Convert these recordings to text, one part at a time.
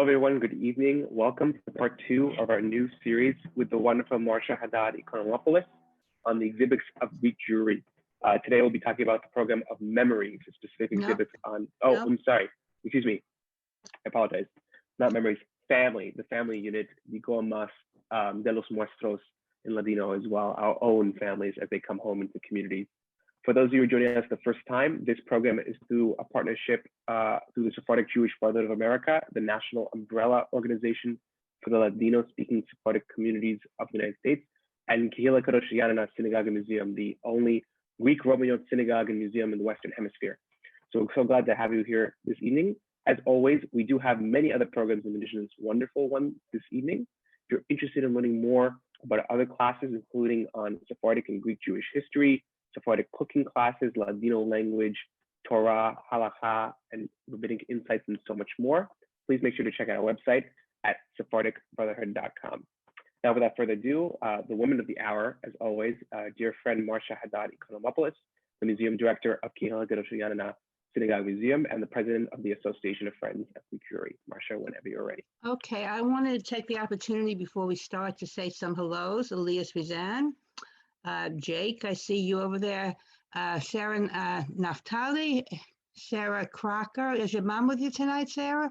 Hello, everyone. Good evening. Welcome to part two of our new series with the wonderful Marcia Haddad Ikonomopoulos on the exhibits of Greek Jewry. Today, we'll be talking about the program of memories, specific exhibits on. Oh, I'm sorry. Excuse me. I apologize. Not memories. Family, the family unit, Digo Mas de los Muestros in Ladino as well, our own families as they come home into communities. For those of you who are joining us the first time, this program is through a partnership through the Sephardic Jewish Brotherhood of America, the national umbrella organization for the Ladino-speaking Sephardic communities of the United States, and Kehila Kedosha Janina Museum, the only Greek Roman synagogue and museum in the Western Hemisphere. So we're so glad to have you here this evening. As always, we do have many other programs in addition to this wonderful one this evening. If you're interested in learning more about other classes, including on Sephardic and Greek Jewish history, Sephardic cooking classes, Ladino language, Torah, Halakha, and rabbinic insights, and so much more, please make sure to check out our website at sephardicbrotherhood.com. Now, without further ado, the woman of the hour, as always, dear friend Marcia Haddad Ikonomopoulos, the museum director of Kehila Kedosha Janina Museum and the president of the Association of Friends of Greek Jewry. Marcia, whenever you're ready. Okay, I wanted to take the opportunity before we start to say some hellos. Elias Rizan. Jake, I see you over there. Sharon Naftali, Sarah Crocker. Is your mom with you tonight, Sarah?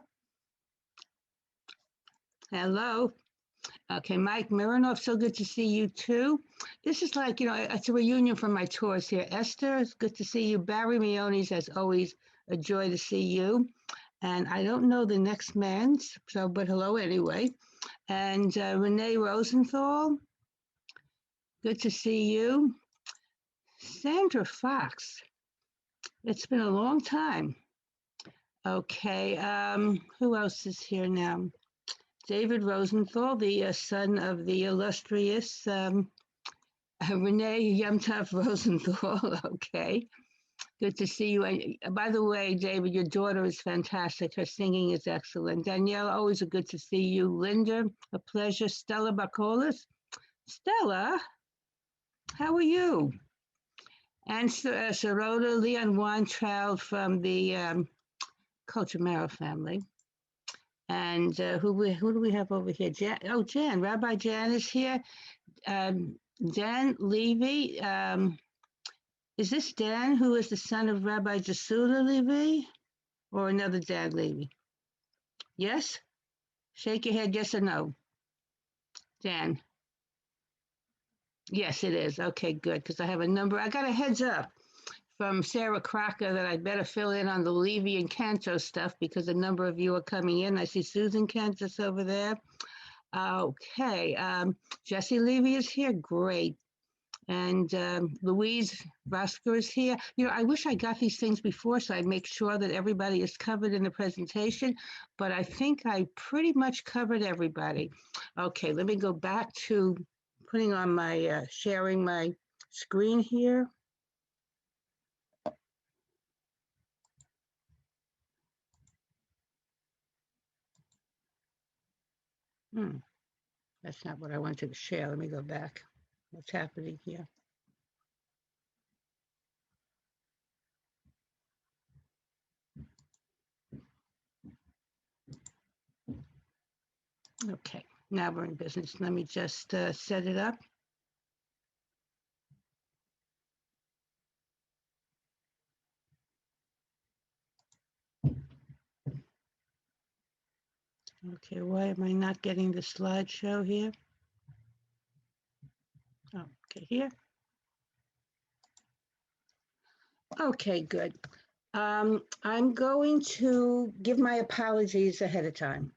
Hello. Okay, Mike Mironov, so good to see you too. This is like, it's a reunion from my tours here. Esther, it's good to see you. Barry Meones, as always, a joy to see you. And I don't know the next man's, but hello anyway. And Renee Rosenthal. Good to see you. Sandra Fox. It's been a long time. Okay, who else is here now? David Rosenthal, the son of the illustrious Renee Yemtov Rosenthal. Okay, good to see you. And by the way, David, your daughter is fantastic. Her singing is excellent. Danielle, always a good to see you. Linda, a pleasure. Stella Bacolis. Stella, how are you? And Sarota Leon Weintraub from the Colchamero family. And who do we have over here? Jan. Rabbi Jan is here. Dan Levy. Is this Dan, who is the son of Rabbi Jesuda Levy? Or another Dan Levy? Yes? Shake your head, yes or no. Dan. Yes, it is. Okay, good, because I have a number. I got a heads up from Sarah Crocker that I'd better fill in on the Levy and Cantor stuff because a number of you are coming in. I see Susan Cantus over there. Okay, Jesse Levy is here. Great. And Louise Rosker is here. I wish I got these things before so I'd make sure that everybody is covered in the presentation, but I think I pretty much covered everybody. Okay, let me go back to putting on my, sharing my screen here. That's not what I wanted to share. Let me go back. What's happening here? Okay, now we're in business. Let me just set it up. Okay, why am I not getting the slideshow here? Oh, okay, here. Okay, good. I'm going to give my apologies ahead of time.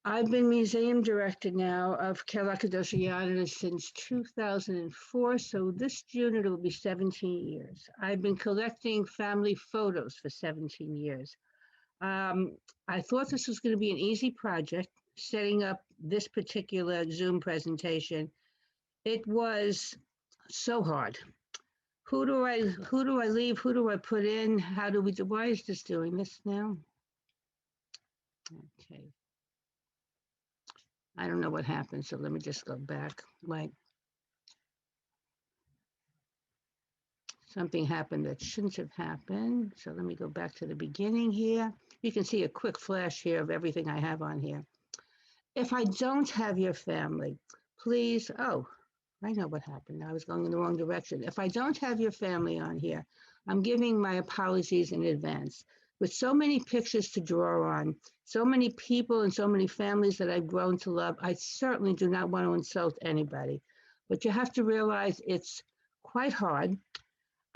I've been museum director now of Kehila Kedosha Janina since 2004, so this June it will be 17 years. I've been collecting family photos for 17 years. I thought this was going to be an easy project, setting up this particular Zoom presentation. It was so hard. Who do I leave? Who do I put in? How do we do? Why is this doing this now? Okay. I don't know what happened, so let me just go back. Like something happened that shouldn't have happened. So let me go back to the beginning here. You can see a quick flash here of everything I have on here. If I don't have your family, please, oh, I know what happened. I was going in the wrong direction. If I don't have your family on here, I'm giving my apologies in advance. With so many pictures to draw on, so many people and so many families that I've grown to love, I certainly do not want to insult anybody. But you have to realize it's quite hard.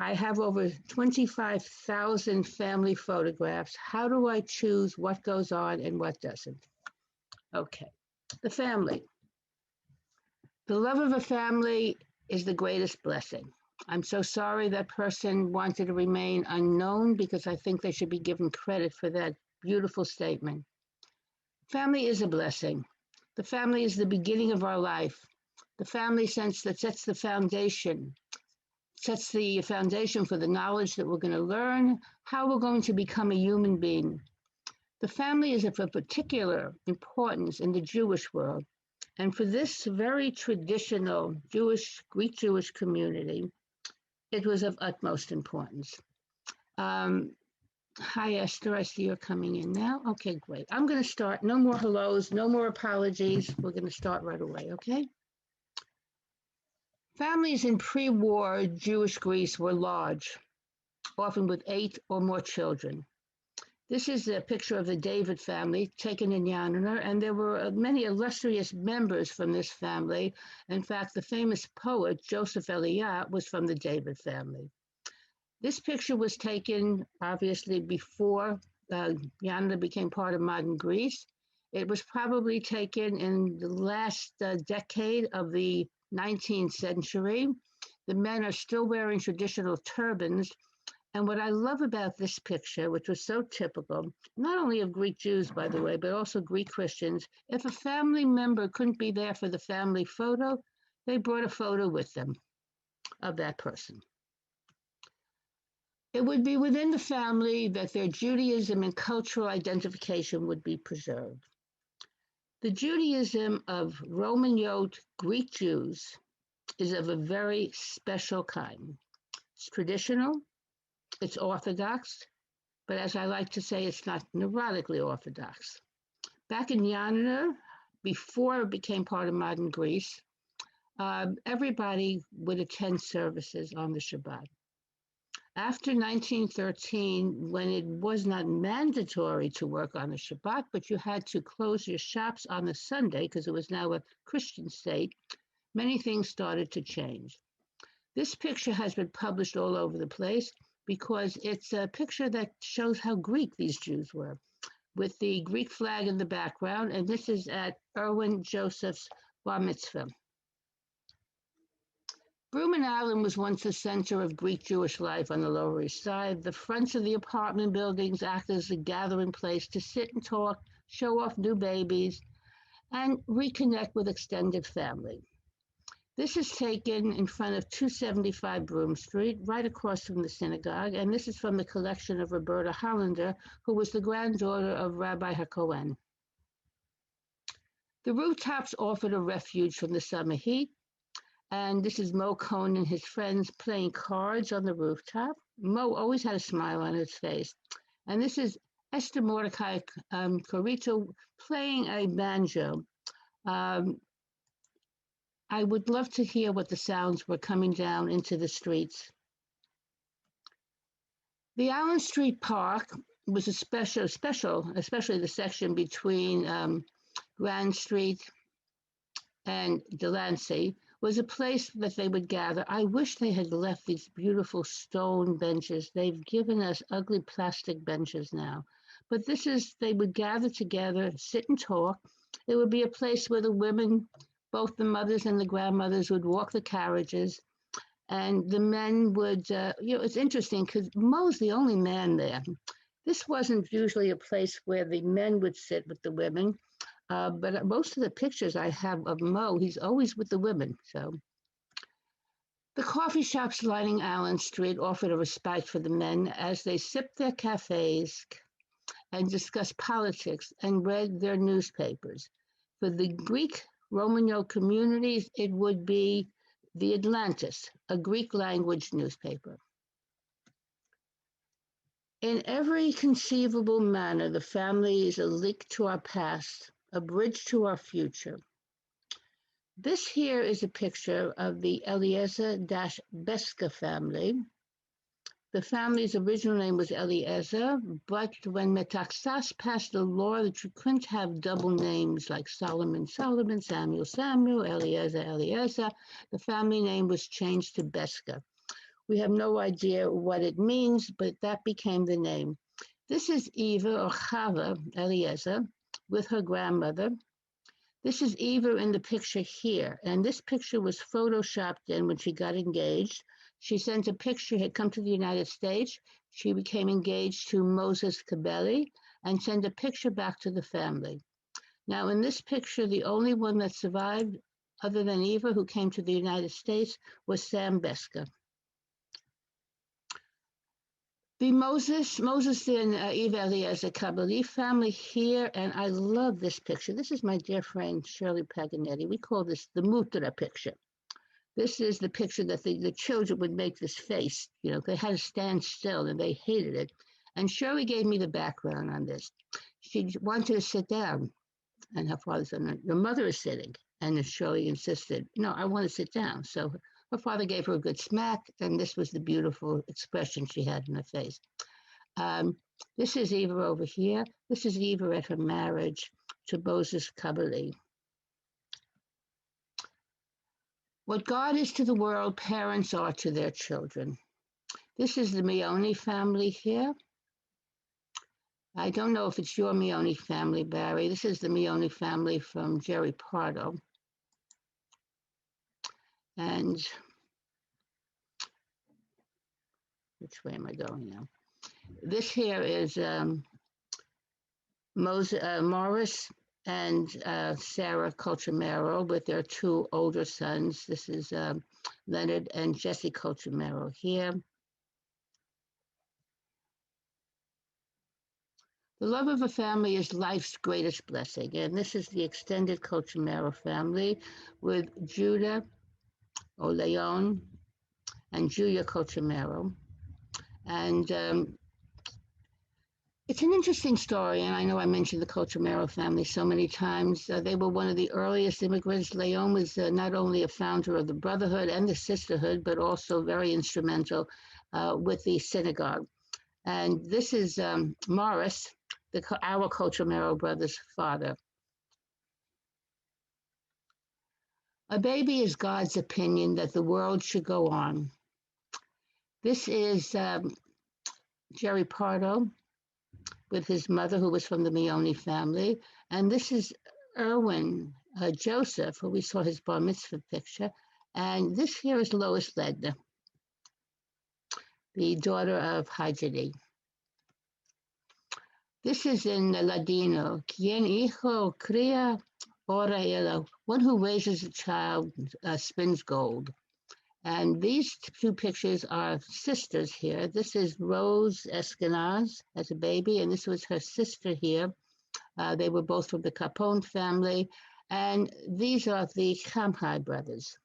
I have over 25,000 family photographs. How do I choose what goes on and what doesn't? Okay, the family. The love of a family is the greatest blessing. I'm so sorry that person wanted to remain unknown because I think they should be given credit for that beautiful statement. Family is a blessing. The family is the beginning of our life. The family sense that sets the foundation for the knowledge that we're going to learn, how we're going to become a human being. The family is of a particular importance in the Jewish world. And for this very traditional Greek Jewish community, it was of utmost importance. Hi, Esther. I see you're coming in now. Okay, great. I'm going to start. No more hellos, no more apologies. We're going to start right away, okay? Families in pre-war Jewish Greece were large, often with 8 or more children. This is a picture of the David family taken in Yanina, and there were many illustrious members from this family. In fact, the famous poet Joseph Eliot was from the David family. This picture was taken, obviously, before Yanina became part of modern Greece. It was probably taken in the last decade of the 19th century. The men are still wearing traditional turbans. And what I love about this picture, which was so typical, not only of Greek Jews, by the way, but also Greek Christians, if a family member couldn't be there for the family photo, they brought a photo with them of that person. It would be within the family that their Judaism and cultural identification would be preserved. The Judaism of Roman Yod Greek Jews is of a very special kind. It's traditional. It's orthodox, but as I like to say, it's not neurotically orthodox. Back in Yanina, before it became part of modern Greece, everybody would attend services on the Shabbat. After 1913, when it was not mandatory to work on the Shabbat, but you had to close your shops on the Sunday because it was now a Christian state, many things started to change. This picture has been published all over the place because it's a picture that shows how Greek these Jews were, with the Greek flag in the background, and this is at Erwin Joseph's bar mitzvah. Brooman Island was once the center of Greek Jewish life on the Lower East Side. The fronts of the apartment buildings acted as a gathering place to sit and talk, show off new babies, and reconnect with extended family. This is taken in front of 275 Broome Street, right across from the synagogue, and this is from the collection of Roberta Hollander, who was the granddaughter of Rabbi HaKohen. The rooftops offered a refuge from the summer heat, and this is Mo Cohn and his friends playing cards on the rooftop. Mo always had a smile on his face. And this is Esther Mordecai Corito playing a banjo. I would love to hear what the sounds were coming down into the streets. The Allen Street Park was a special, especially the section between Grand Street and Delancey, was a place that they would gather. I wish they had left these beautiful stone benches. They've given us ugly plastic benches now. But they would gather together, sit and talk. It would be a place where the women, both the mothers and the grandmothers, would walk the carriages, and the men would, it's interesting because Mo's the only man there. This wasn't usually a place where the men would sit with the women, but most of the pictures I have of Mo, he's always with the women. So the coffee shops lining Allen Street offered a respite for the men as they sipped their cafes and discussed politics and read their newspapers. For the Greek Roman communities, it would be the Atlantis, a Greek language newspaper. In every conceivable manner, the family is a link to our past, a bridge to our future. This here is a picture of the Eliezer-Beska family. The family's original name was Eliezer, but when Metaxas passed a law that you couldn't have double names like Solomon, Solomon, Samuel, Samuel, Eliezer, Eliezer, the family name was changed to Beska. We have no idea what it means, but that became the name. This is Eva or Chava Eliezer with her grandmother. This is Eva in the picture here, and this picture was photoshopped in when she got engaged. She sent a picture, had come to the United States. She became engaged to Moses Kabeli and sent a picture back to the family. Now, in this picture, the only one that survived, other than Eva, who came to the United States, was Sam Beska. The Moses and Eva Eliezer Kabeli family here, and I love this picture. This is my dear friend Shirley Paganetti. We call this the Mutra picture. This is the picture that the children would make this face. You know, they had to stand still and they hated it. And Shirley gave me the background on this. She wanted to sit down, and her father said, "No, your mother is sitting." And Shirley insisted, "No, I want to sit down." So her father gave her a good smack, and this was the beautiful expression she had in her face. This is Eva over here. This is Eva at her marriage to Moses Kabeli. What God is to the world, parents are to their children. This is the Meoni family here. I don't know if it's your Meoni family, Barry. This is the Meoni family from Jewry Pardo. And which way am I going now? This here is Morris and Sarah Colchamero with their two older sons. This is Leonard and Jesse Colchamero here. The love of a family is life's greatest blessing, and this is the extended Colchamero family with Judah Oleon and Julia Colchamero. And it's an interesting story, and I know I mentioned the Colchamero family so many times. They were one of the earliest immigrants. Leon was not only a founder of the Brotherhood and the Sisterhood, but also very instrumental with the synagogue. And this is Morris, our Colchamero brother's father. A baby is God's opinion that the world should go on. This is Jewry Pardo with his mother, who was from the Meoni family. And this is Erwin Joseph, who we saw his bar mitzvah picture. And this here is Lois Ledner, the daughter of Hajidi. This is in Ladino. Quien hijo cría ora ella. One who raises a child spins gold. And these two pictures are sisters here. This is Rose Eskenazi as a baby, and this was her sister here. They were both from the Capone family. And these are the Chamhai brothers.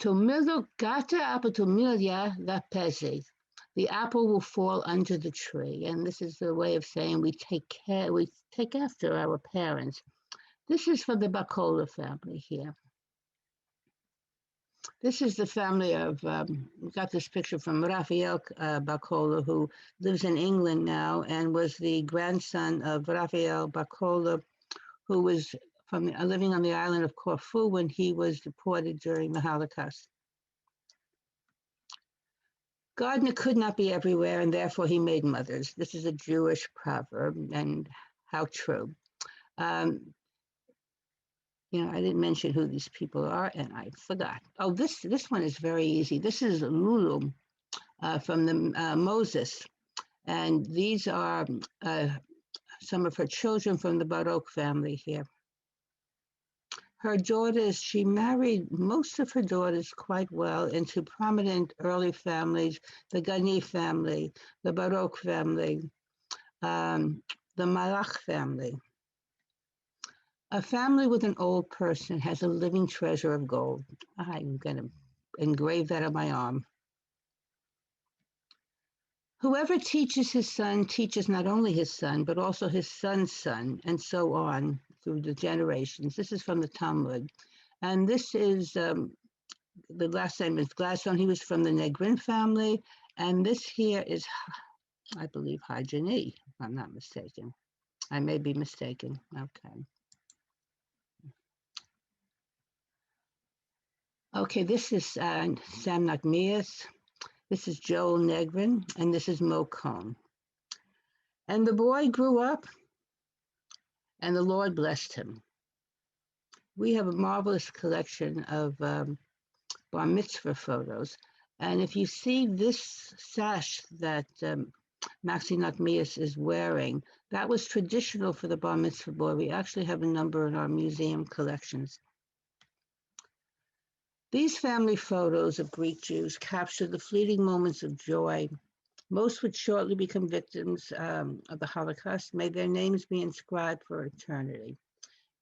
Tomillo gata apple tomilia la pezi. The apple will fall under the tree. And this is the way of saying we take after our parents. This is for the Bacola family here. This is the family of, we got this picture from Raphael Bacola, who lives in England now and was the grandson of Raphael Bacola, who was living on the island of Corfu when he was deported during the Holocaust. God could not be everywhere, and therefore he made mothers. This is a Jewish proverb, and how true. You know, I didn't mention who these people are, and I forgot. Oh, this one is very easy. This is Lulu from the Moses, and these are some of her children from the Baruch family here. Her daughters, she married most of her daughters quite well into prominent early families, the Gani family, the Baruch family, the Malach family. A family with an old person has a living treasure of gold. I'm going to engrave that on my arm. Whoever teaches his son teaches not only his son, but also his son's son, and so on through the generations. This is from the Talmud. And this is, the last name is Gladstone. He was from the Negrin family. And this here is, I believe, Hajani, if I'm not mistaken. I may be mistaken. Okay. Okay, this is Sam Nachmias. This is Joel Negrin, and this is Mo Cohn. And the boy grew up, and the Lord blessed him. We have a marvelous collection of bar mitzvah photos. And if you see this sash that Maxi Nachmias is wearing, that was traditional for the bar mitzvah boy. We actually have a number in our museum collections. These family photos of Greek Jews capture the fleeting moments of joy. Most would shortly become victims of the Holocaust. May their names be inscribed for eternity.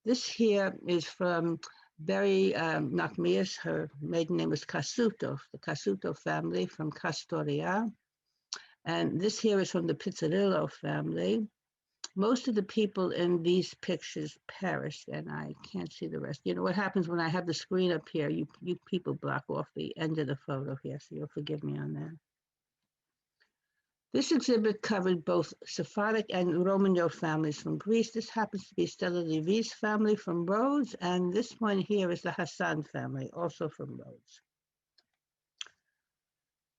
This here is from Berry Nachmias. Her maiden name was Casuto, the Casuto family from Castoria. And this here is from the Pizzarillo family. Most of the people in these pictures perished, and I can't see the rest. You know what happens when I have the screen up here? You people block off the end of the photo here, so you'll forgive me on that. This exhibit covered both Sephardic and Romanov families from Greece. This happens to be Stella Levy's family from Rhodes, and this one here is the Hassan family, also from Rhodes.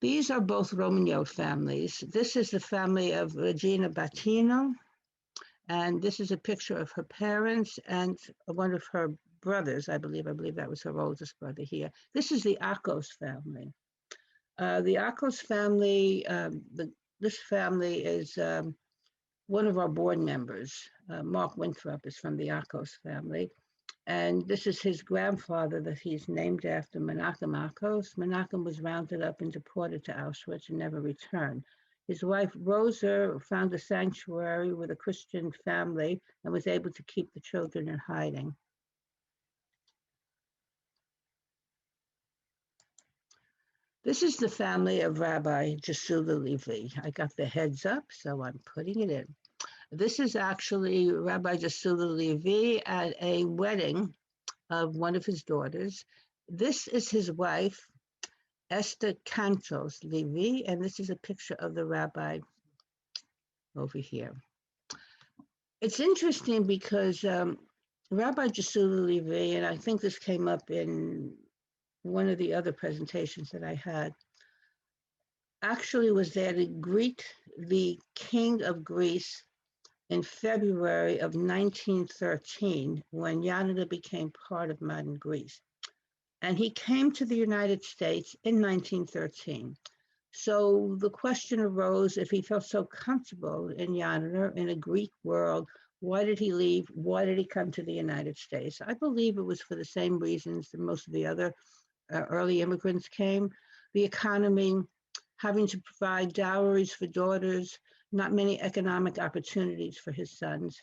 These are both Romanov families. This is the family of Regina Battino, and this is a picture of her parents and one of her brothers, I believe that was her oldest brother here. This is the Akos family. The Akos family, this family is one of our board members. Mark Winthrop is from the Akos family. And this is his grandfather that he's named after, Menachem Akos. Menachem was rounded up and deported to Auschwitz and never returned. His wife, Rosa, found a sanctuary with a Christian family and was able to keep the children in hiding. This is the family of Rabbi Jasula Levy. I got the heads up, so I'm putting it in. This is actually Rabbi Jasula Levy at a wedding of one of his daughters. This is his wife, Esther Cantos Levy, and this is a picture of the rabbi over here. It's interesting because Rabbi Jasula Levy, and I think this came up in one of the other presentations that I had, actually was there to greet the king of Greece in February of 1913, when Yanina became part of modern Greece. And he came to the United States in 1913. So the question arose, if he felt so comfortable in Yanina, in a Greek world, why did he leave? Why did he come to the United States? I believe it was for the same reasons that most of the other early immigrants came. The economy, having to provide dowries for daughters, not many economic opportunities for his sons.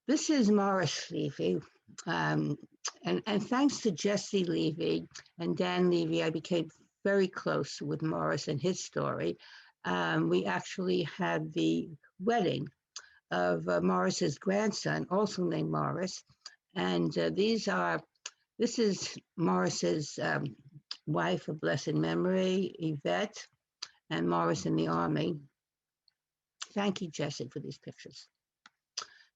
This is Morris Levy. And thanks to Jesse Levy and Dan Levy, I became very close with Morris and his story. We actually had the wedding of Morris's grandson, also named Morris. And this is Morris's wife of blessed memory, Yvette, and Morris in the Army. Thank you, Jesse, for these pictures.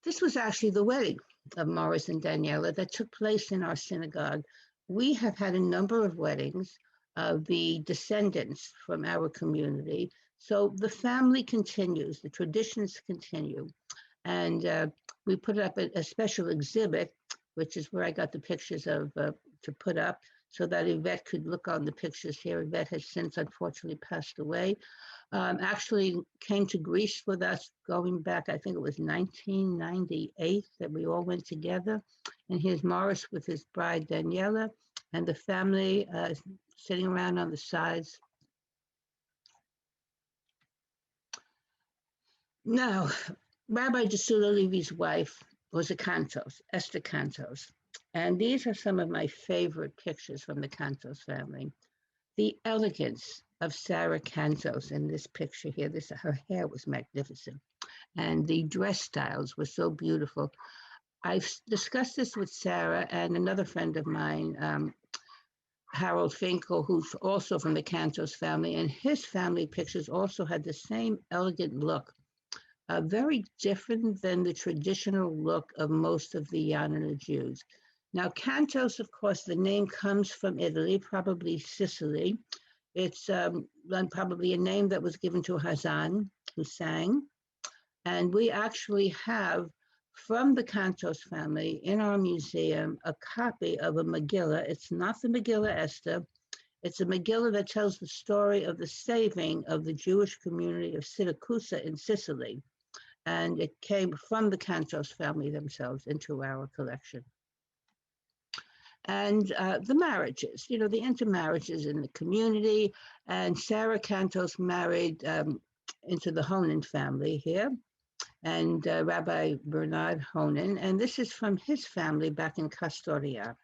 This was actually the wedding of Morris and Daniela that took place in our synagogue. We have had a number of weddings of the descendants from our community. So the family continues, the traditions continue. And we put up a special exhibit, which is where I got the pictures of to put up so that Yvette could look on the pictures here. Yvette has since unfortunately passed away. Actually came to Greece with us going back, I think it was 1998 that we all went together. And here's Morris with his bride Daniela and the family sitting around on the sides. Now, Rabbi Jasula Levy's wife was a Cantos, Esther Cantos. And these are some of my favorite pictures from the Cantos family. the elegance of Sarah Cantos in this picture here. Her hair was magnificent, and the dress styles were so beautiful. I've discussed this with Sarah and another friend of mine, Harold Finkel, who's also from the Cantos family, and his family pictures also had the same elegant look, very different than the traditional look of most of the Yanina Jews. Now, Cantos, of course, the name comes from Italy, probably Sicily. It's probably a name that was given to Hazan, who sang. And we actually have, from the Cantos family in our museum, a copy of a Megillah. It's not the Megillah Esther. It's a Megillah that tells the story of the saving of the Jewish community of Siracusa in Sicily. And it came from the Cantos family themselves into our collection. And the marriages, the intermarriages in the community. And Sarah Cantos married into the Honan family here, and Rabbi Bernard Honan. And this is from his family back in Castoria.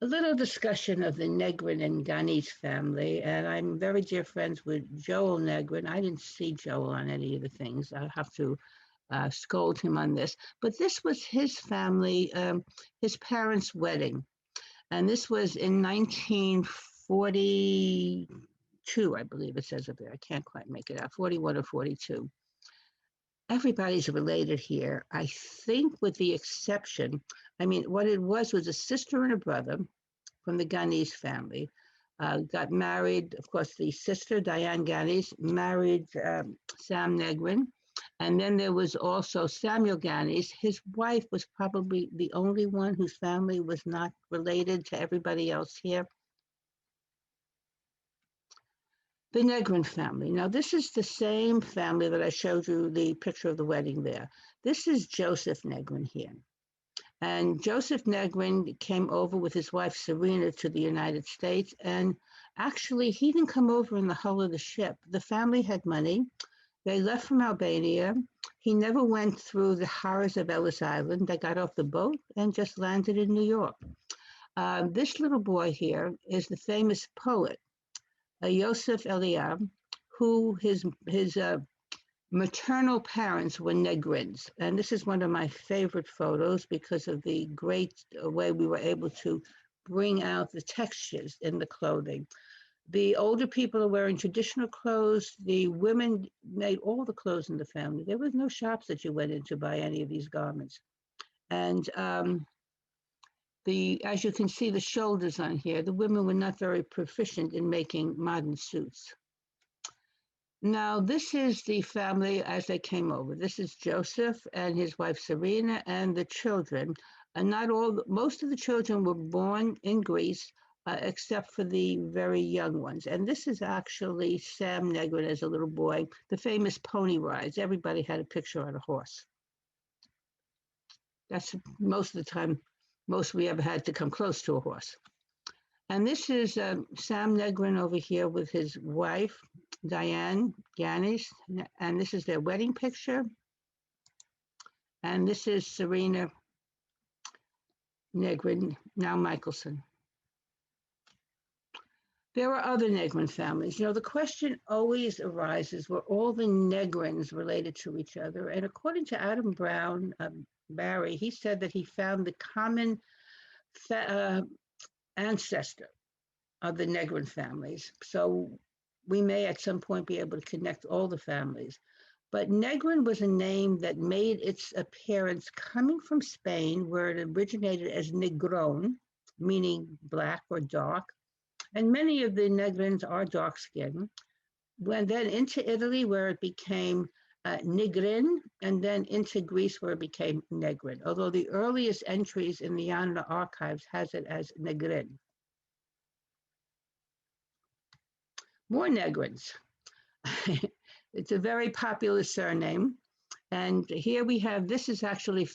A little discussion of the Negrin and Ganis family, and I'm very dear friends with Joel Negrin. I didn't see Joel on any of the things. I'll have to scold him on this. But this was his family, his parents' wedding. And this was in 1942, I believe it says up there. I can't quite make it out, 41 or 42. Everybody's related here, I think, with the exception, what it was a sister and a brother from the Ganis family. Got married, of course, the sister, Diane Ganis, married Sam Negrin. And then there was also Samuel Ganis. His wife was probably the only one whose family was not related to everybody else here. The Negrin family. Now, this is the same family that I showed you the picture of the wedding there. This is Joseph Negrin here. And Joseph Negrin came over with his wife Serena to the United States. And actually, he didn't come over in the hull of the ship. The family had money. They left from Albania. He never went through the horrors of Ellis Island. They got off the boat and just landed in New York. This little boy here is the famous poet, Yosef Eliab, who his maternal parents were Negrins. And this is one of my favorite photos because of the great way we were able to bring out the textures in the clothing. The older people are wearing traditional clothes. The women made all the clothes in the family. There was no shops that you went in to buy any of these garments. And as you can see, the shoulders on here, the women were not very proficient in making modern suits. Now, this is the family as they came over. This is Joseph and his wife Serena and the children. And most of the children were born in Greece, except for the very young ones. And this is actually Sam Negrin as a little boy, the famous pony rides. Everybody had a picture on a horse. That's most of the time, most we ever had to come close to a horse. And this is Sam Negrin over here with his wife, Diane Ganis, and this is their wedding picture. And this is Serena Negrin, now Michelson. There are other Negrin families. The question always arises, were all the Negrins related to each other? And according to Adam Brown, Barry, he said that he found the common ancestor of the Negrin families. So we may at some point be able to connect all the families. But Negrin was a name that made its appearance coming from Spain, where it originated as Negron, meaning black or dark. And many of the Negrins are dark-skinned. Went then into Italy, where it became Negrin, and then into Greece, where it became Negrin, although the earliest entries in the Yanina archives has it as Negrin. More Negrins. It's a very popular surname. And here we have, this is actually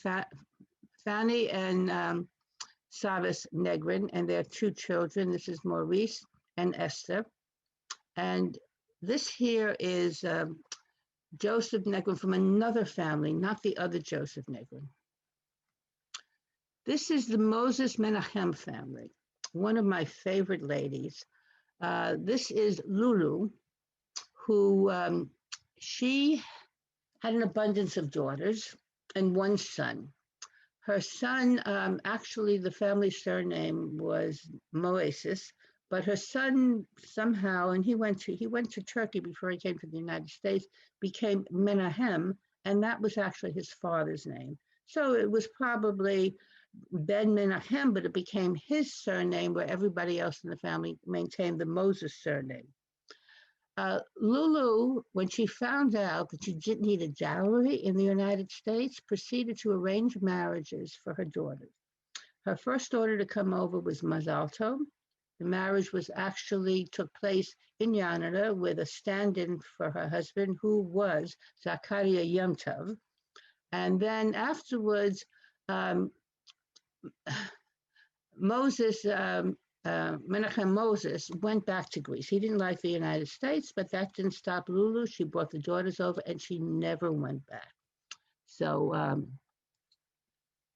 Fanny and Savas Negrin and their two children. This is Maurice and Esther. And this here is Joseph Negrin from another family, not the other Joseph Negrin. This is the Moses Menachem family. one of my favorite ladies. This is Lulu, who she had an abundance of daughters and one son. Her son, actually, the family surname was Moesis, but her son somehow, and he went to Turkey before he came to the United States, became Menahem, and that was actually his father's name. So it was probably Ben Menahem, but it became his surname, where everybody else in the family maintained the Moses surname. Lulu, when she found out that she didn't need a dowry in the United States, proceeded to arrange marriages for her daughters. Her first daughter to come over was Mazal Tov. The marriage took place in Yanara with a stand-in for her husband, who was Zachariah Yom Tov. And then afterwards, Menachem Moses went back to Greece. He didn't like the United States, but that didn't stop Lulu. She brought the daughters over, and she never went back. So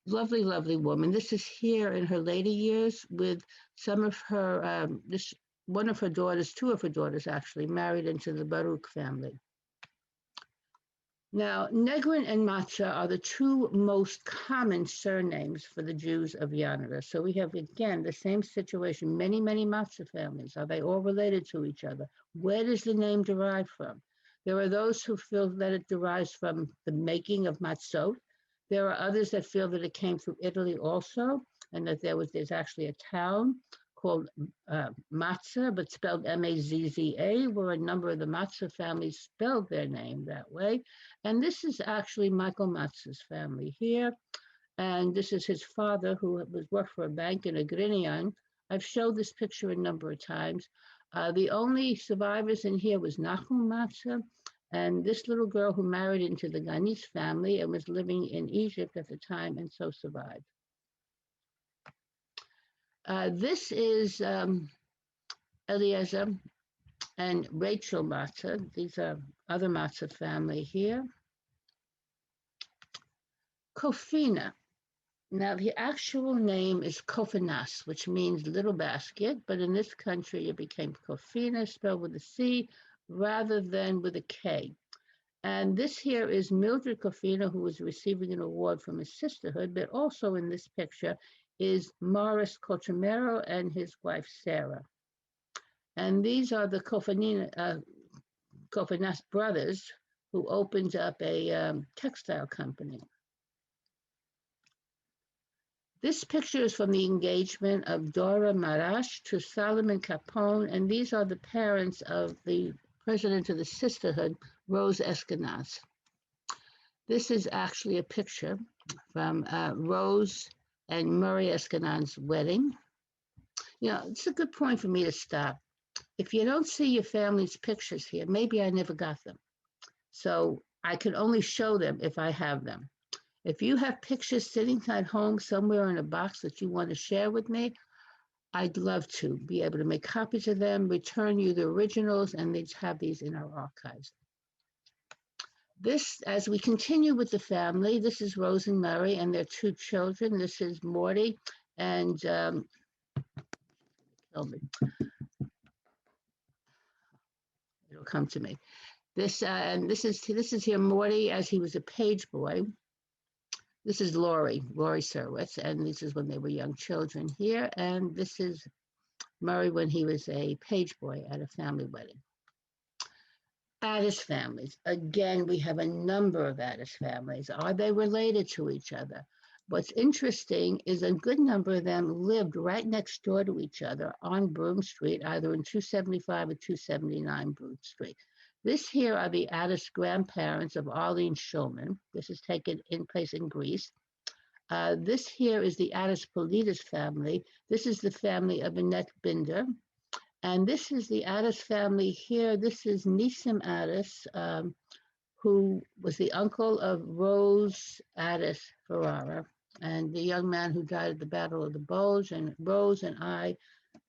lovely, lovely woman. This is here in her later years with some of her, one of her daughters, two of her daughters actually, married into the Baruch family. Now, Negrin and Matzah are the two most common surnames for the Jews of Yanara. So we have, again, the same situation, many, many Matzah families. Are they all related to each other? Where does the name derive from? There are those who feel that it derives from the making of matzot. There are others that feel that it came through Italy also, and that there's actually a town called Matzah, but spelled M-A-Z-Z-A, where a number of the Matzah families spelled their name that way. And this is actually Michael Matzah's family here. And this is his father, who worked for a bank in Agrinian. I've showed this picture a number of times. The only survivors in here was Nachum Matzah, and this little girl who married into the Ganis family and was living in Egypt at the time and so survived. This is Eliezer and Rachel Matzah. These are other Matzah family here. Kofina. Now, the actual name is Kofinas, which means little basket, but in this country it became Kofina, spelled with a C rather than with a K. And this here is Mildred Kofina, who was receiving an award from his sisterhood, but also in this picture is Morris Cochimero and his wife, Sarah. And these are the Kofinas brothers, who opened up a textile company. This picture is from the engagement of Dora Marash to Solomon Capone, and these are the parents of the president of the sisterhood, Rose Eskenazi. This is actually a picture from Rose and Murray Eskenazi's wedding. You know, it's a good point for me to stop. If you don't see your family's pictures here, maybe I never got them. So I can only show them if I have them. If you have pictures sitting at home somewhere in a box that you want to share with me, I'd love to be able to make copies of them, return you the originals, and they'd have these in our archives. This, as we continue with the family, this is Rose and Mary and their two children. This is Morty and it'll come to me. This is here Morty as he was a page boy. This is Lori Serwitz, and this is when they were young children here. And this is Murray when he was a page boy at a family wedding. Addis families. Again, we have a number of Addis families. Are they related to each other? What's interesting is a good number of them lived right next door to each other on Broome Street, either in 275 or 279 Broome Street. This here are the Addis grandparents of Arlene Shulman. This is taken in place in Greece. This here is the Addis Politis family. This is the family of Annette Binder. And this is the Addis family here. This is Nisim Addis, who was the uncle of Rose Addis Ferrara, and the young man who died at the Battle of the Bulge. And Rose and I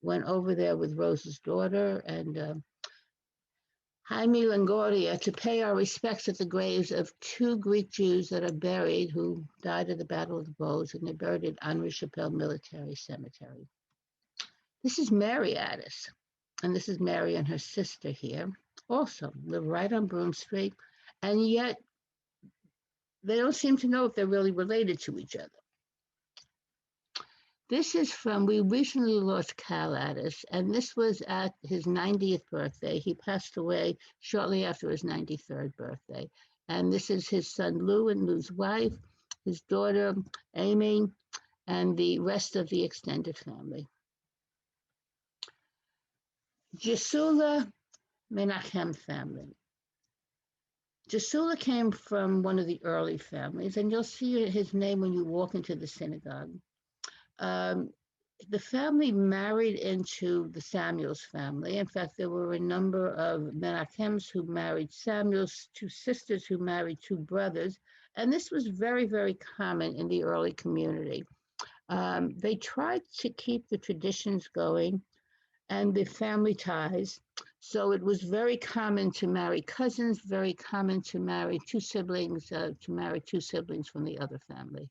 went over there with Rose's daughter and Jaime Longoria to pay our respects at the graves of two Greek Jews that are buried who died at the Battle of the Bulge, and they're buried at Henri Chapelle Military Cemetery. This is Mary Addis, and this is Mary and her sister here. Also live right on Broome Street, and yet they don't seem to know if they're really related to each other. This is we recently lost Cal Addis, and this was at his 90th birthday. He passed away shortly after his 93rd birthday. And this is his son Lou and Lou's wife, his daughter Amy, and the rest of the extended family. Jesula Menachem family. Jesula came from one of the early families, and you'll see his name when you walk into the synagogue. The family married into the Samuels family. In fact, there were a number of Menachems who married Samuels, two sisters who married two brothers, and this was very, very common in the early community. They tried to keep the traditions going and the family ties. So it was very common to marry cousins, very common to marry two siblings from the other family.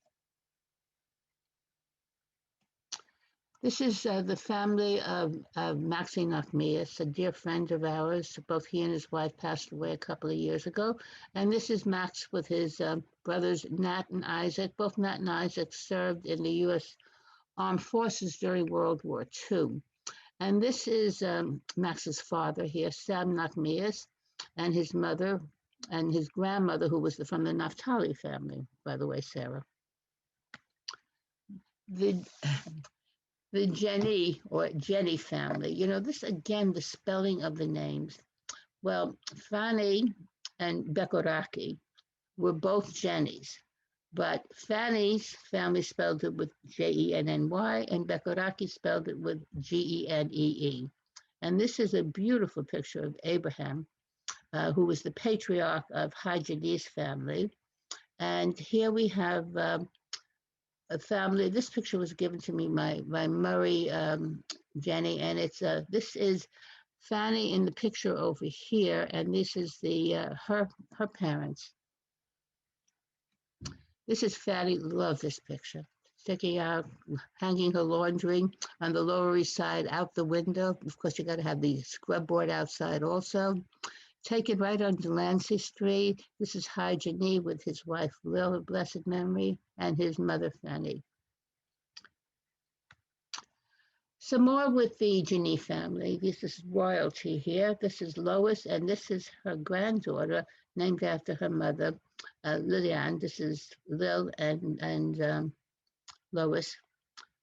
This is the family of Maxi Nachmias, a dear friend of ours. Both he and his wife passed away a couple of years ago. And this is Max with his brothers Nat and Isaac. Both Nat and Isaac served in the U.S. Armed Forces during World War II. And this is Max's father here, Sam Nachmias, and his mother and his grandmother, who was from the Naphtali family, by the way, Sarah. The Jenny or Jenny family, you know, this again, the spelling of the names. Well, Fanny and Bekoraki were both Jennys, but Fanny's family spelled it with Jenny, and Bekoraki spelled it with Genee. And this is a beautiful picture of Abraham, who was the patriarch of Hajjani's family. And here we have a family. This picture was given to me by Murray Jenny, and it's this is Fanny in the picture over here, and this is the her parents. This is Fanny. Love this picture. Sticking out, hanging her laundry on the Lower East Side out the window. Of course, you got to have the scrub board outside also. Taken right on Delancey Street. This is Hajjani with his wife Lil, of blessed memory, and his mother Fanny. Some more with the Jenny family. This is royalty here. This is Lois, and this is her granddaughter, named after her mother, Lillian. This is Lil and Lois,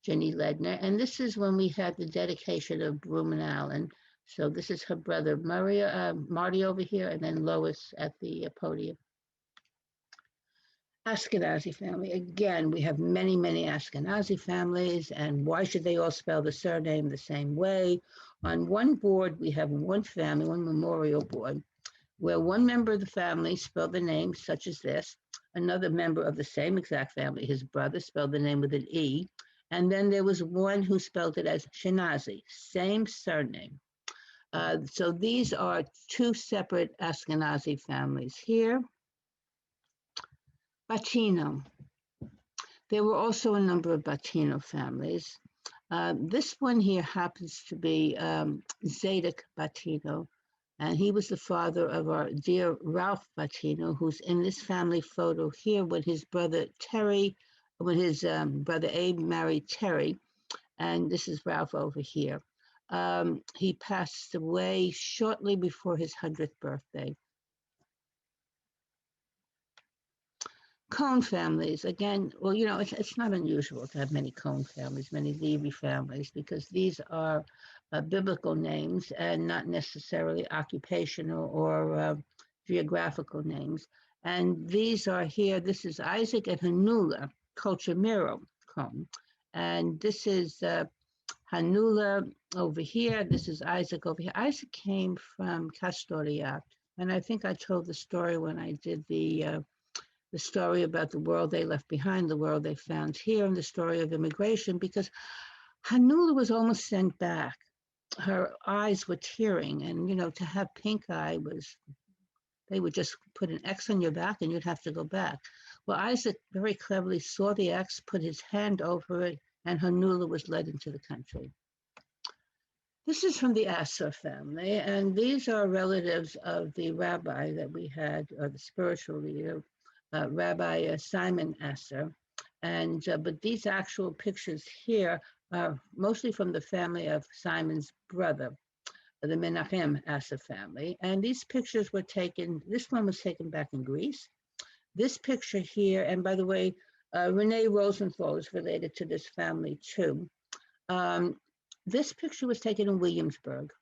Jenny Ledner. And this is when we had the dedication of Broome and Allen. So this is her brother, Marty over here, and then Lois at the podium. Ashkenazi family. Again, we have many, many Ashkenazi families, and why should they all spell the surname the same way? On one board, we have one family, one memorial board, where one member of the family spelled the name such as this, another member of the same exact family, his brother, spelled the name with an E, and then there was one who spelled it as Shenazi, same surname. So these are two separate Ashkenazi families here. Batino. There were also a number of Batino families. This one here happens to be Zadok Batino, and he was the father of our dear Ralph Batino, who's in this family photo here when his brother Terry, when his brother Abe married Terry, and this is Ralph over here. He passed away shortly before his 100th birthday. Cohn families, again, well, you know, it's not unusual to have many Cohn families, many Levy families, because these are biblical names and not necessarily occupational or geographical names. And these are here, this is Isaac and Hanula Colchamiro Cohn. And this is Hanula over here. This is Isaac over here. Isaac came from Castoria. And I think I told the story when I did the story about the world they left behind, the world they found here, and the story of immigration, because Hanula was almost sent back. Her eyes were tearing, and, you know, to have pink eye was, they would just put an X on your back and you'd have to go back. Well, Isaac very cleverly saw the X, put his hand over it, and Hanula was led into the country. This is from the Asser family, and these are relatives of the rabbi that we had, or the spiritual leader, Rabbi Simon Asser. And but these actual pictures here are mostly from the family of Simon's brother, the Menachem Asser family. And these pictures were taken, this one was taken back in Greece. This picture here, and by the way, Renee Rosenthal is related to this family too. This picture was taken in Williamsburg.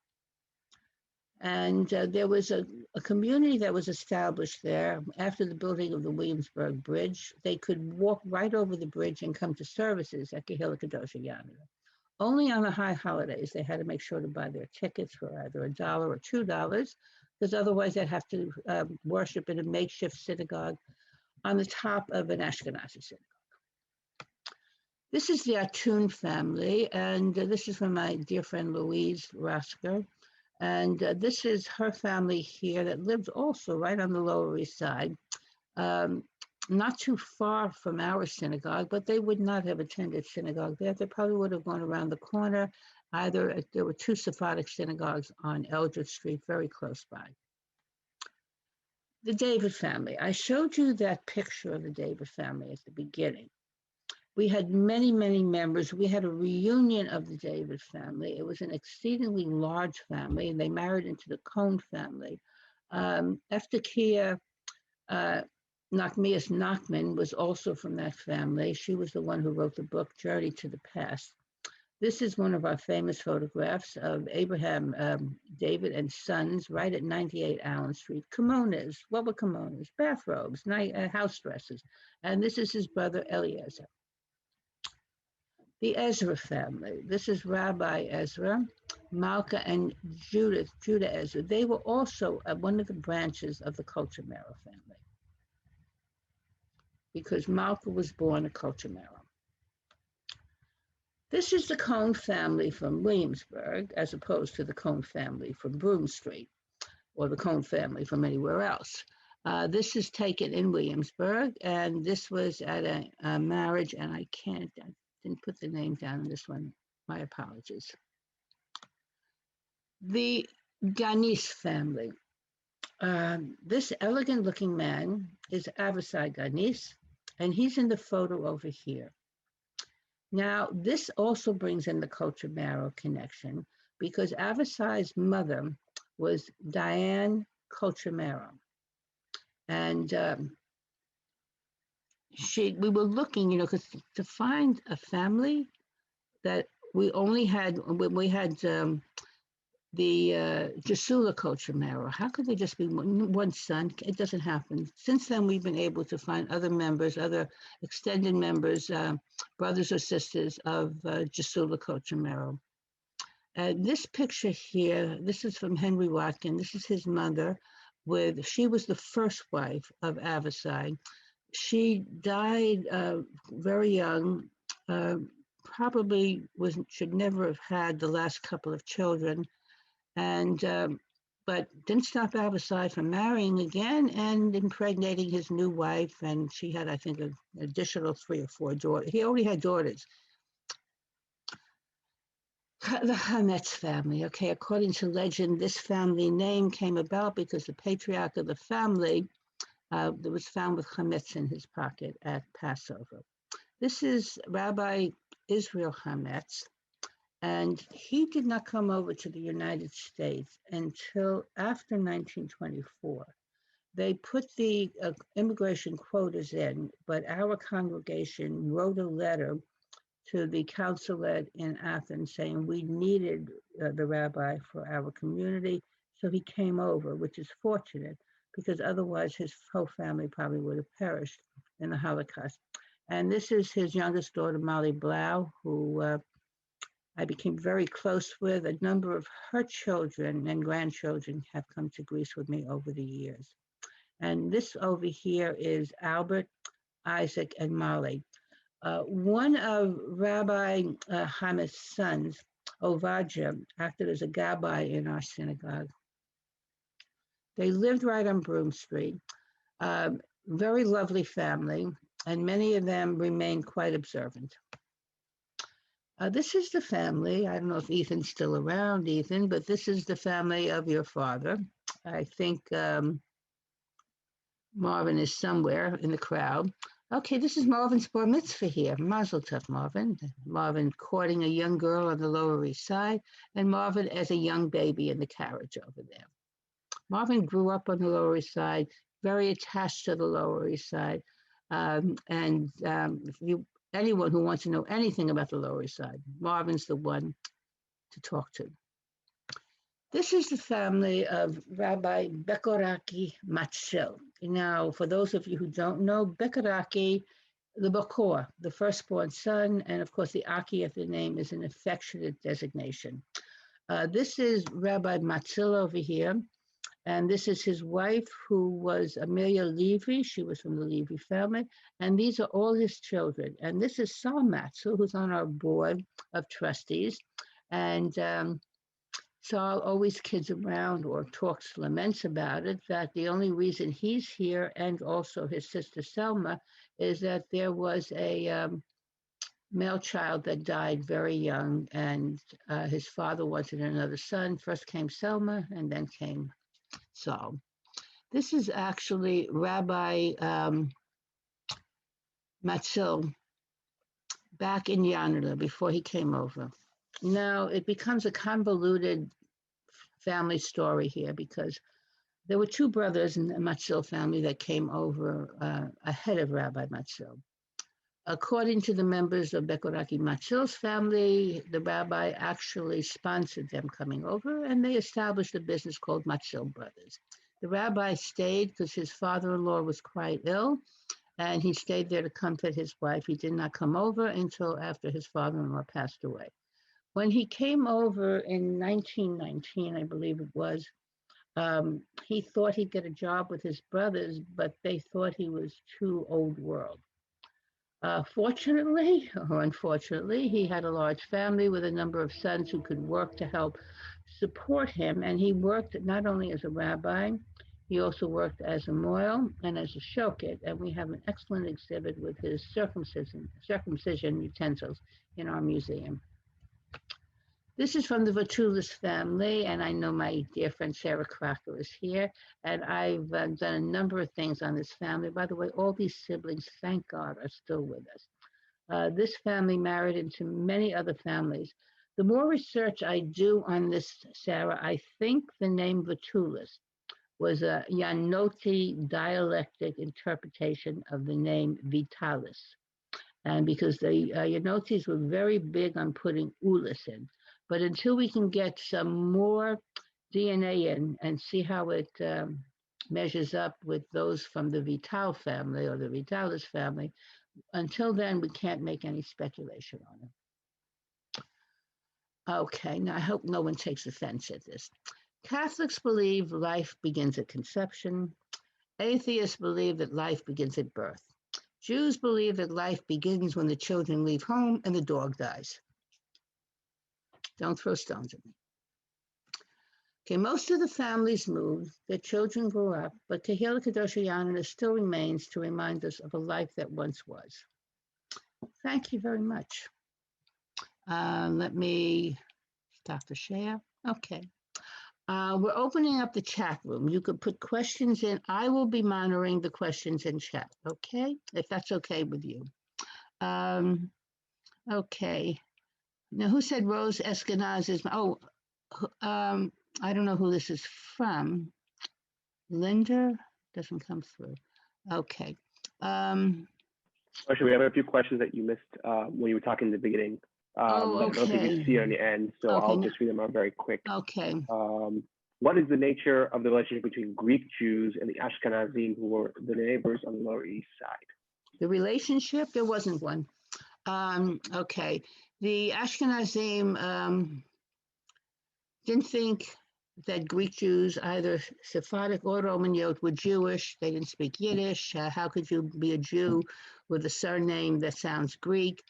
And there was a community that was established there after the building of the Williamsburg Bridge. They could walk right over the bridge and come to services at Kehila Kedosha Janina. Only on the high holidays, they had to make sure to buy their tickets for either $1 or $2, because otherwise they'd have to worship in a makeshift synagogue on the top of an Ashkenazi synagogue. This is the Atun family, and this is from my dear friend Louise Rasker. And this is her family here that lived also right on the Lower East Side, not too far from our synagogue, but they would not have attended synagogue there. They probably would have gone around the corner. Either there were two Sephardic synagogues on Eldred Street, very close by. The David family. I showed you that picture of the David family at the beginning. We had many, many members. We had a reunion of the David family. It was an exceedingly large family, and they married into the Cohn family. Eftekia Nachmias Nachman was also from that family. She was the one who wrote the book, Journey to the Past. This is one of our famous photographs of Abraham David and sons right at 98 Allen Street. Kimonos. What were kimonos? Bathrobes, house dresses. And this is his brother Eliezer. The Ezra family. This is Rabbi Ezra, Malka, and Judah Ezra. They were also one of the branches of the Culture Marrow family, because Malka was born a Culture Marrow. This is the Cohn family from Williamsburg, as opposed to the Cohn family from Broome Street, or the Cohn family from anywhere else. This is taken in Williamsburg, and this was at a marriage, and I didn't put the name down on this one. My apologies. The Ganis family. This elegant-looking man is Avasai Ganis, and he's in the photo over here. Now, this also brings in the Culture Marrow connection, because Avasai's mother was Diane Culture Marrow. And we were looking, because to find a family that we only had, when we had the Jesula Culture Marrow, how could there just be one son? It doesn't happen. Since then, we've been able to find other members, other extended members, brothers or sisters of Jesula Culture Marrow. This picture here, this is from Henry Watkin. This is his mother. She was the first wife of Avasai. She died very young, probably should never have had the last couple of children, and but didn't stop Avasai from marrying again and impregnating his new wife, and she had, I think, an additional 3 or 4 daughters. He already had daughters. The Hametz family. Okay, according to legend, this family name came about because the patriarch of the family that was found with chametz in his pocket at Passover. This is Rabbi Israel Hametz, and he did not come over to the United States until after 1924. They put the immigration quotas in, but our congregation wrote a letter to the consulate in Athens saying we needed the rabbi for our community, so he came over, which is fortunate, because otherwise his whole family probably would have perished in the Holocaust. And this is his youngest daughter, Molly Blau, who I became very close with. A number of her children and grandchildren have come to Greece with me over the years. And this over here is Albert, Isaac, and Molly. One of Rabbi Hametz's sons, Ovadia, acted as a gabbai in our synagogue. They lived right on Broome Street. Very lovely family, and many of them remained quite observant. This is the family. I don't know if Ethan's still around, Ethan, but this is the family of your father. I think Marvin is somewhere in the crowd. Okay, this is Marvin's bar mitzvah here. Mazel tov, Marvin. Marvin courting a young girl on the Lower East Side, and Marvin as a young baby in the carriage over there. Marvin grew up on the Lower East Side, very attached to the Lower East Side. Anyone who wants to know anything about the Lower East Side, Marvin's the one to talk to. This is the family of Rabbi Bekoraki Matzil. Now, for those of you who don't know, Bekoraki, the Bakor, the firstborn son, and of course the Aki of the name is an affectionate designation. This is Rabbi Matzil over here, and this is his wife, who was Amelia Levy. She was from the Levy family, and these are all his children. And this is Saul Matzil, who's on our board of trustees, and Saul always kids around or laments about it, that the only reason he's here, and also his sister Selma, is that there was a male child that died very young, and his father wanted another son. First came Selma, and then came Saul. This is actually Rabbi Matzil back in Yanula before he came over. Now, it becomes a convoluted family story here because there were two brothers in the Matzil family that came over ahead of Rabbi Matzil. According to the members of Bekoraki Matzil's family, the rabbi actually sponsored them coming over, and they established a business called Matzil Brothers. The rabbi stayed because his father-in-law was quite ill, and he stayed there to comfort his wife. He did not come over until after his father-in-law passed away. When he came over in 1919, I believe it was, he thought he'd get a job with his brothers, but they thought he was too old world. Fortunately, or unfortunately, he had a large family with a number of sons who could work to help support him, and he worked not only as a rabbi, he also worked as a moil and as a shochet, and we have an excellent exhibit with his circumcision utensils in our museum. This is from the Vatulis family, and I know my dear friend Sarah Crocker is here, and I've done a number of things on this family. By the way, all these siblings, thank God, are still with us. This family married into many other families. The more research I do on this, Sarah, I think the name Vatulis was a Yanoti dialectic interpretation of the name Vitalis. And because the Yanotis were very big on putting ulis in. But until we can get some more DNA in and see how it measures up with those from the Vital family or the Vitalis family, until then, we can't make any speculation on it. Okay, now I hope no one takes offense at this. Catholics believe life begins at conception. Atheists believe that life begins at birth. Jews believe that life begins when the children leave home and the dog dies. Don't throw stones at me. Okay, most of the families moved, their children grew up, but Kehila Kedosha Janina still remains to remind us of a life that once was. Thank you very much. Let me stop the share. Okay. We're opening up the chat room. You could put questions in. I will be monitoring the questions in chat, okay? If that's okay with you. Okay. Now, who said Rose Eskenazi is? I don't know who this is from. Linda doesn't come through. Okay. Actually, we have a few questions that you missed when you were talking in the beginning. Okay. I don't think you see on the end, so Okay. I'll just read them out very quick. Okay. What is the nature of the relationship between Greek Jews and the Ashkenazim, who were the neighbors on the Lower East Side? The relationship? There wasn't one. Okay. The Ashkenazim didn't think that Greek Jews, either Sephardic or Roman Yod, were Jewish. They didn't speak Yiddish. How could you be a Jew with a surname that sounds Greek?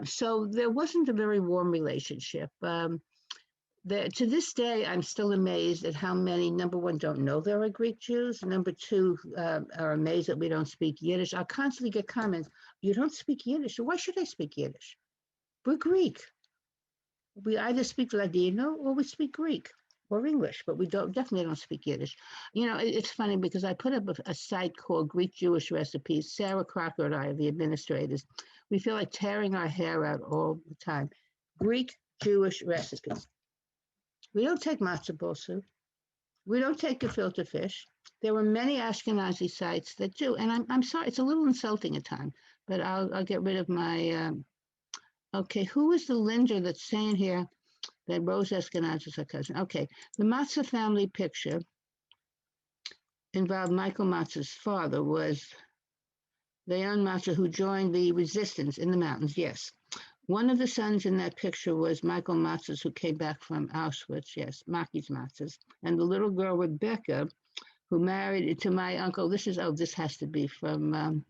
So there wasn't a very warm relationship. To this day, I'm still amazed at how many, number one, don't know there are Greek Jews. Number two, are amazed that we don't speak Yiddish. I'll constantly get comments, you don't speak Yiddish. Why should I speak Yiddish? We're Greek. We either speak Ladino or we speak Greek or English, but we definitely don't speak Yiddish. You know, it's funny because I put up a site called Greek Jewish Recipes. Sarah Crocker and I are the administrators. We feel like tearing our hair out all the time. Greek Jewish recipes. We don't take matzo ball soup. We don't take gefilte fish. There were many Ashkenazi sites that do, and I'm sorry, it's a little insulting at times, but I'll get rid of my. Okay, who is the Linder that's saying here that Rose Ashkenazi is her cousin? Okay, the Matzah family picture involved Michael Matzah's father was Leon Matzah, who joined the resistance in the mountains. Yes. One of the sons in that picture was Michael Matzah's, who came back from Auschwitz. Yes, Maki's Matzah's. And the little girl, Rebecca, who married to my uncle. This has to be from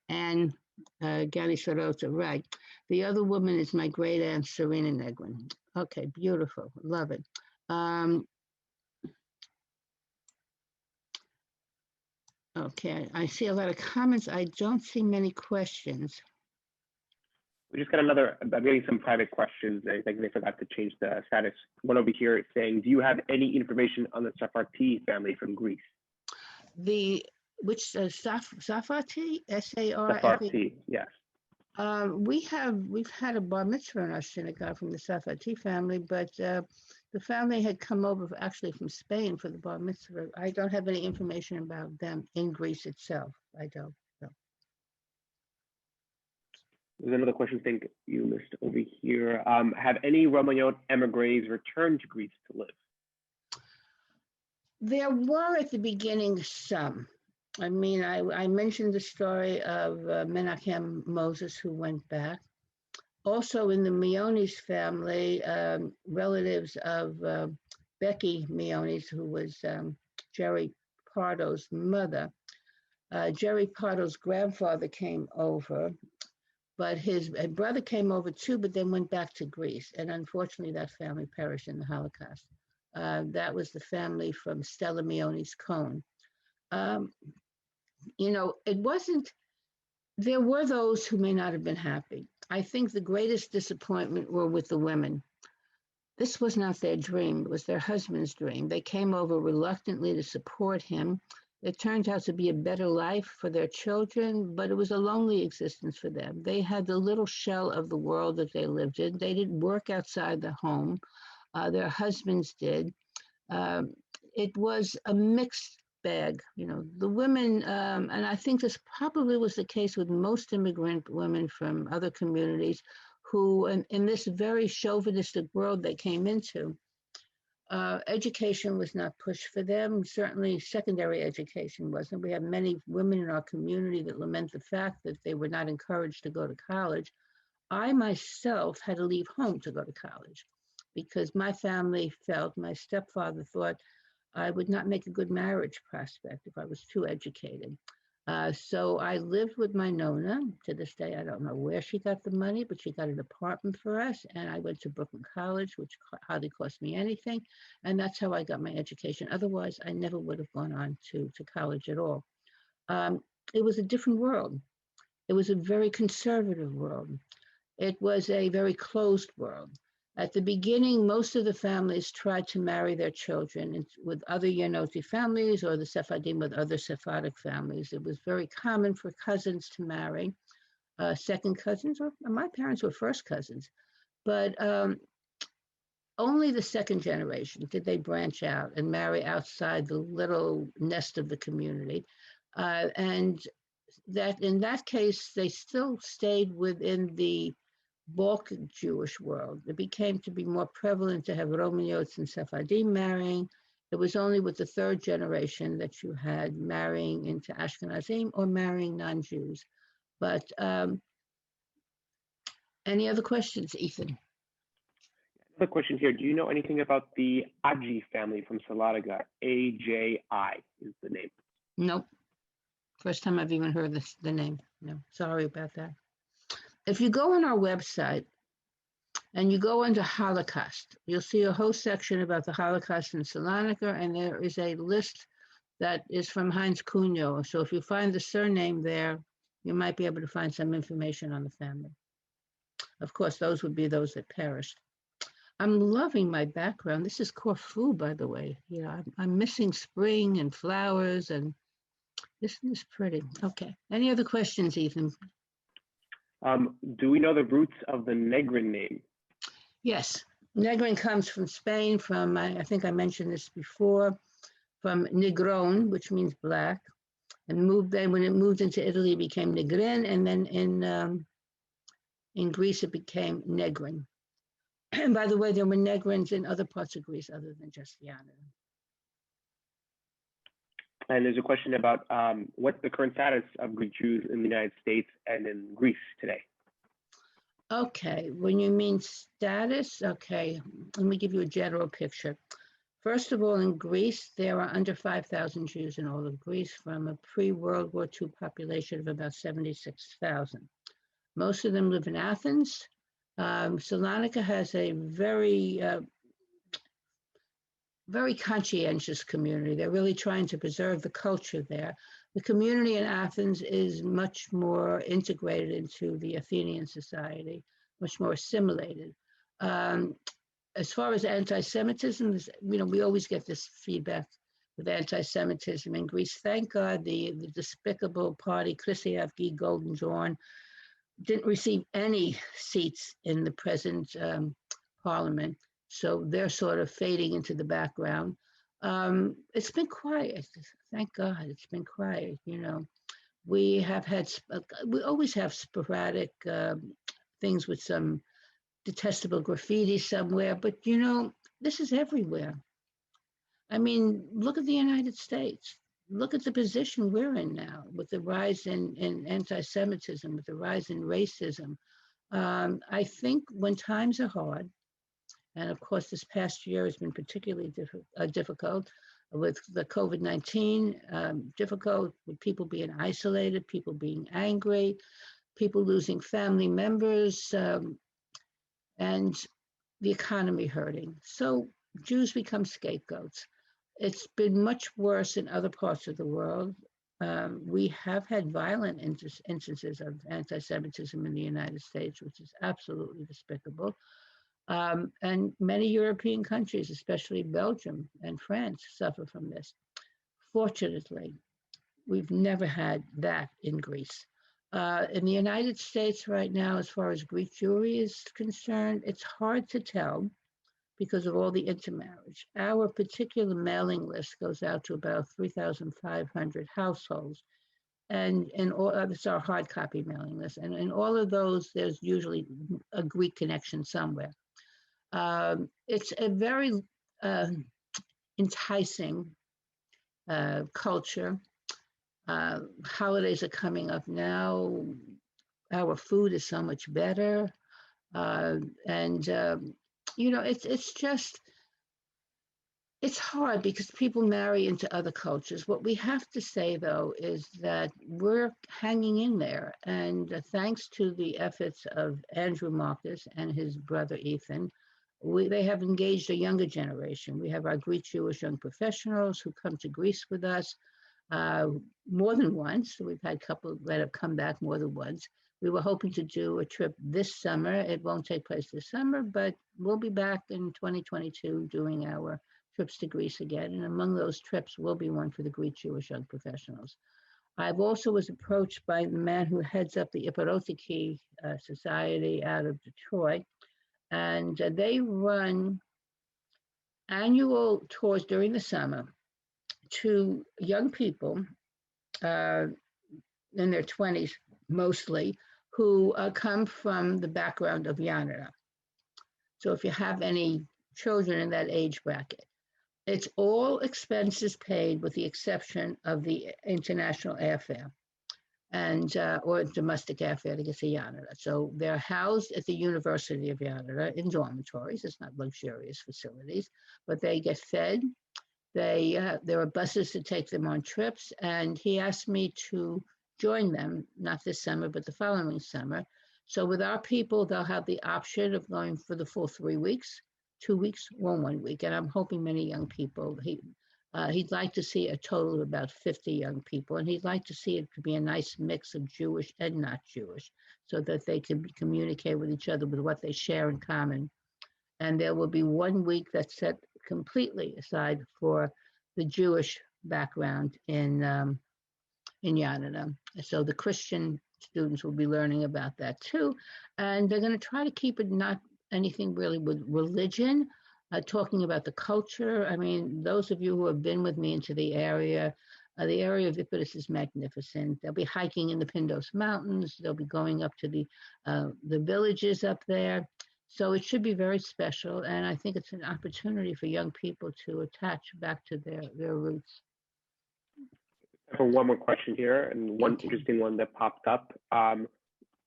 Anne Gally Sorota, right. The other woman is my great aunt, Serena Negrin. Okay, beautiful. Love it. Okay, I see a lot of comments. I don't see many questions. We just got I'm getting some private questions. I think they forgot to change the status. One over here is saying, do you have any information on the Sephardi family from Greece? Which Safati? S-A-R-F-E? Sephardi, yes. We've had a bar mitzvah in our synagogue from the Safati family, but the family had come over actually from Spain for the bar mitzvah. I don't have any information about them in Greece itself. I don't. There's another question I think you missed over here. Have any Romaniote emigres returned to Greece to live? There were at the beginning some. I mean, I mentioned the story of Menachem Moses, who went back. Also in the Meonis family, relatives of Becky Meonis, who was Jerry Pardo's mother. Jerry Pardo's grandfather came over, but his brother came over too, but then went back to Greece. And unfortunately, that family perished in the Holocaust. That was the family from Stella Meonis Cohn. You know, there were those who may not have been happy. I think the greatest disappointment were with the women. This was not their dream, it was their husband's dream. They came over reluctantly to support him. It turned out to be a better life for their children, but it was a lonely existence for them. They had the little shell of the world that they lived in. They didn't work outside the home. Their husbands did. It was a mixed bag, you know, the women, and I think this probably was the case with most immigrant women from other communities who, in this very chauvinistic world they came into, education was not pushed for them. Certainly secondary education wasn't. We have many women in our community that lament the fact that they were not encouraged to go to college. I myself had to leave home to go to college because my family felt, my stepfather thought, I would not make a good marriage prospect if I was too educated. So I lived with my Nona. To this day, I don't know where she got the money, but she got an apartment for us. And I went to Brooklyn College, which hardly cost me anything. And that's how I got my education. Otherwise, I never would have gone on to college at all. It was a different world. It was a very conservative world. It was a very closed world. At the beginning, most of the families tried to marry their children with other Yenoti families or the Sephardim with other Sephardic families. It was very common for cousins to marry second cousins, or my parents were first cousins, but only the second generation did they branch out and marry outside the little nest of the community. And that in that case, they still stayed within the Balkan Jewish world. It became to be more prevalent to have Romaniotes and Sephardim marrying. It was only with the third generation that you had marrying into Ashkenazim or marrying non-Jews. But any other questions, Ethan? Another question here. Do you know anything about the Aji family from Salatiga? A-J-I is the name. Nope. First time I've even heard the name. No, sorry about that. If you go on our website and you go into Holocaust, you'll see a whole section about the Holocaust in Salonika, and there is a list that is from Heinz Cunyo. So if you find the surname there, you might be able to find some information on the family. Of course, those would be those that perished. I'm loving my background. This is Corfu, by the way. I'm missing spring and flowers, and this is pretty. Okay. Any other questions, Ethan? Do we know the roots of the Negrin name? Yes. Negrin comes from Spain, from, I think I mentioned this before, from Negron, which means black, and then when it moved into Italy, it became Negrin, and then in Greece, it became Negrin. And by the way, there were Negrins in other parts of Greece other than just Yanina. And there's a question about what's the current status of Greek Jews in the United States and in Greece today? Okay, when you mean status, okay, let me give you a general picture. First of all, in Greece, there are under 5,000 Jews in all of Greece from a pre-World War II population of about 76,000. Most of them live in Athens. Salonika has a very conscientious community. They're really trying to preserve the culture there. The community in Athens is much more integrated into the Athenian society, much more assimilated. As far as anti-Semitism, we always get this feedback with anti-Semitism in Greece. Thank God the despicable party, Chrysiavgi Golden Dawn, didn't receive any seats in the present parliament. So they're sort of fading into the background. It's been quiet. Thank God it's been quiet. We always have sporadic things with some detestable graffiti somewhere, but this is everywhere. I mean, look at the United States. Look at the position we're in now with the rise in anti-Semitism, with the rise in racism. I think when times are hard, and of course, this past year has been particularly difficult with the COVID-19, difficult with people being isolated, people being angry, people losing family members, and the economy hurting. So Jews become scapegoats. It's been much worse in other parts of the world. We have had violent instances of anti-Semitism in the United States, which is absolutely despicable. And many European countries, especially Belgium and France, suffer from this. Fortunately, we've never had that in Greece. In the United States right now, as far as Greek Jewry is concerned, it's hard to tell because of all the intermarriage. Our particular mailing list goes out to about 3,500 households. And it's our hard copy mailing list. And in all of those, there's usually a Greek connection somewhere. It's a very enticing culture. Holidays are coming up now. Our food is so much better. It's hard because people marry into other cultures. What we have to say, though, is that we're hanging in there. And thanks to the efforts of Andrew Marcus and his brother Ethan, they have engaged a younger generation. We have our Greek Jewish young professionals who come to Greece with us more than once. We've had a couple that have come back more than once. We were hoping to do a trip this summer. It won't take place this summer, but we'll be back in 2022 doing our trips to Greece again. And among those trips will be one for the Greek Jewish young professionals. I've also was approached by the man who heads up the Iparotiki Society out of Detroit. And they run annual tours during the summer to young people in their 20s mostly, who come from the background of Yanina. So if you have any children in that age bracket, it's all expenses paid with the exception of the international airfare and or domestic airfare to get to Yanina. So they're housed at the University of Yanina in dormitories. It's not luxurious facilities, but they get fed. There are buses to take them on trips, and he asked me to join them, not this summer, but the following summer. So with our people, they'll have the option of going for the full 3 weeks, 2 weeks, or 1 week. And I'm hoping many young people, He'd like to see a total of about 50 young people, and he'd like to see it to be a nice mix of Jewish and not Jewish, so that they can communicate with each other with what they share in common. And there will be 1 week that's set completely aside for the Jewish background in Yanina. So the Christian students will be learning about that too. And they're going to try to keep it not anything really with religion, talking about the culture. I mean, those of you who have been with me into the area of Ipitus is magnificent. They'll be hiking in the Pindos Mountains. They'll be going up to the villages up there. So it should be very special. And I think it's an opportunity for young people to attach back to their roots. For one more question here, and one interesting one that popped up.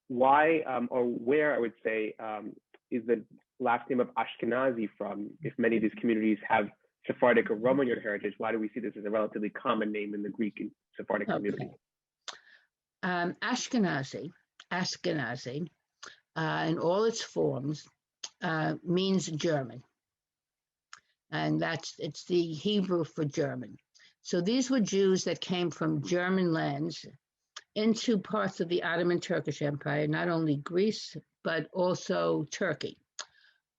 Why or where, I would say, is the last name of Ashkenazi from? If many of these communities have Sephardic or Roman heritage, why do we see this as a relatively common name in the Greek and Sephardic community? Ashkenazi, in all its forms, means German. And it's the Hebrew for German. So these were Jews that came from German lands into parts of the Ottoman Turkish Empire, not only Greece, but also Turkey.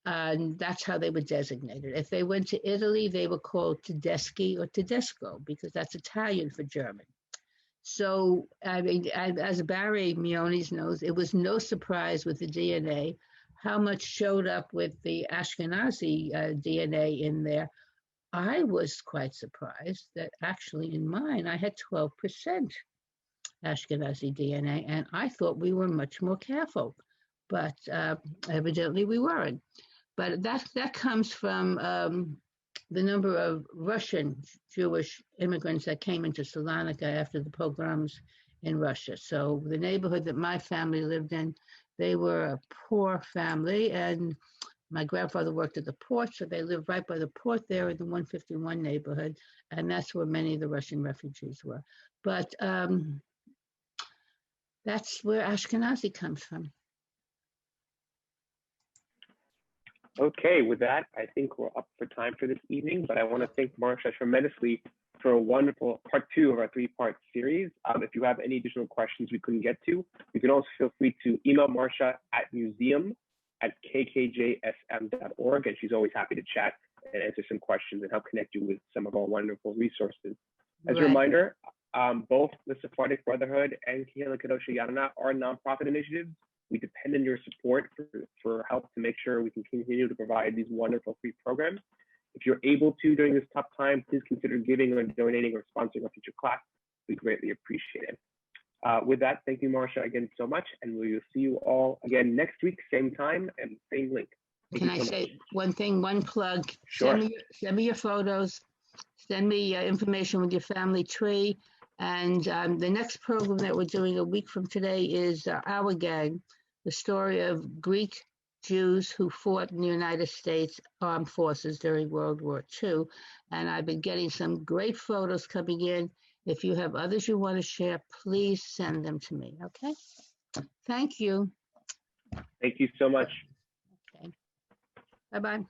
And that's how they were designated. If they went to Italy, they were called Tedeschi or Tedesco, because that's Italian for German. So, I mean, as Barry Miones knows, it was no surprise with the DNA how much showed up with the Ashkenazi DNA in there. I was quite surprised that actually in mine, I had 12% Ashkenazi DNA, and I thought we were much more careful, but evidently we weren't. But that comes from the number of Russian Jewish immigrants that came into Salonika after the pogroms in Russia. So the neighborhood that my family lived in, they were a poor family, and my grandfather worked at the port, so they lived right by the port there in the 151 neighborhood, and that's where many of the Russian refugees were. But that's where Ashkenazi comes from. Okay, with that, I think we're up for time for this evening, but I want to thank Marcia tremendously for a wonderful part 2 of our 3-part series. If you have any additional questions we couldn't get to, you can also feel free to email Marcia at museum@kkjsm.org, and she's always happy to chat and answer some questions and help connect you with some of our wonderful resources. As a reminder, both the Sephardic Brotherhood and Kehila Kedosha Janina are nonprofit initiatives. We depend on your support for help to make sure we can continue to provide these wonderful free programs. If you're able to during this tough time, please consider giving or donating or sponsoring a future class. We greatly appreciate it. With that, thank you, Marcia, again so much, and we will see you all again next week, same time and same link. Can I say one thing, one plug? Sure. Send me your photos, send me information with your family tree, and the next program that we're doing a week from today is Our Gang, the story of Greek Jews who fought in the United States Armed Forces during World War II. And I've been getting some great photos coming in. If you have others you want to share, please send them to me, okay? Thank you. Thank you so much. Okay. Bye-bye.